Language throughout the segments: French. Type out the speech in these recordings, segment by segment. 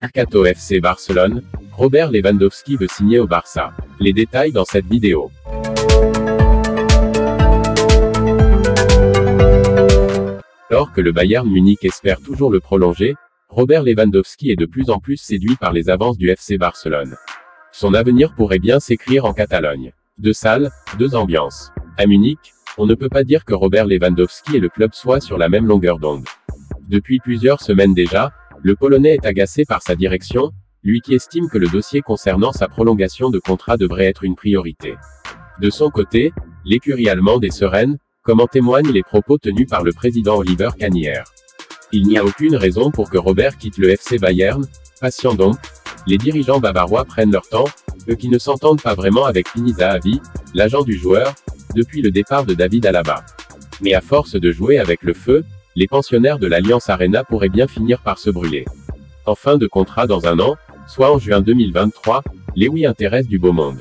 Mercato FC Barcelone, Robert Lewandowski veut signer au Barça. Les détails dans cette vidéo. Alors que le Bayern Munich espère toujours le prolonger, Robert Lewandowski est de plus en plus séduit par les avances du FC Barcelone. Son avenir pourrait bien s'écrire en Catalogne. Deux salles, deux ambiances. À Munich, on ne peut pas dire que Robert Lewandowski et le club soient sur la même longueur d'onde. Depuis plusieurs semaines déjà, le Polonais est agacé par sa direction, lui qui estime que le dossier concernant sa prolongation de contrat devrait être une priorité. De son côté, l'écurie allemande est sereine, comme en témoignent les propos tenus par le président Oliver Kahn hier. Il n'y a aucune raison pour que Robert quitte le FC Bayern, patient donc, les dirigeants bavarois prennent leur temps, eux qui ne s'entendent pas vraiment avec Pini Zahavi, l'agent du joueur, depuis le départ de David Alaba. Mais à force de jouer avec le feu, les pensionnaires de l'Allianz Arena pourraient bien finir par se brûler. En fin de contrat dans un an, soit en juin 2023, Lewy intéresse du beau monde.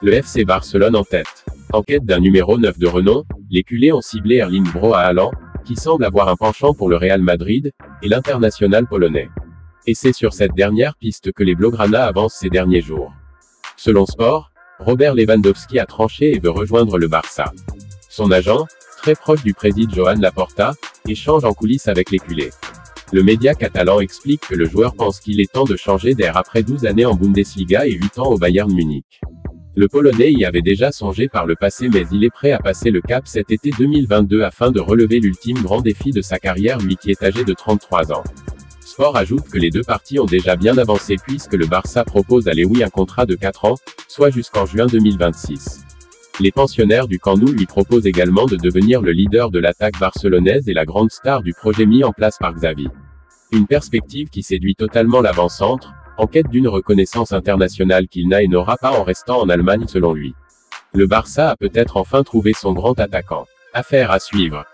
Le FC Barcelone en tête. En quête d'un numéro 9 de renom, les culés ont ciblé Erling Braut Haaland, qui semble avoir un penchant pour le Real Madrid, et l'international polonais. Et c'est sur cette dernière piste que les Blaugrana avancent ces derniers jours. Selon Sport, Robert Lewandowski a tranché et veut rejoindre le Barça. Son agent, très proche du président Joan Laporta, échange en coulisses avec les culés. Le média catalan explique que le joueur pense qu'il est temps de changer d'air après 12 années en Bundesliga et 8 ans au Bayern Munich. Le Polonais y avait déjà songé par le passé, mais il est prêt à passer le cap cet été 2022 afin de relever l'ultime grand défi de sa carrière, lui qui est âgé de 33 ans. Sport ajoute que les deux parties ont déjà bien avancé puisque le Barça propose à Lewy un contrat de 4 ans, soit jusqu'en juin 2026. Les pensionnaires du Camp Nou lui proposent également de devenir le leader de l'attaque barcelonaise et la grande star du projet mis en place par Xavi. Une perspective qui séduit totalement l'avant-centre, en quête d'une reconnaissance internationale qu'il n'a et n'aura pas en restant en Allemagne selon lui. Le Barça a peut-être enfin trouvé son grand attaquant. Affaire à suivre.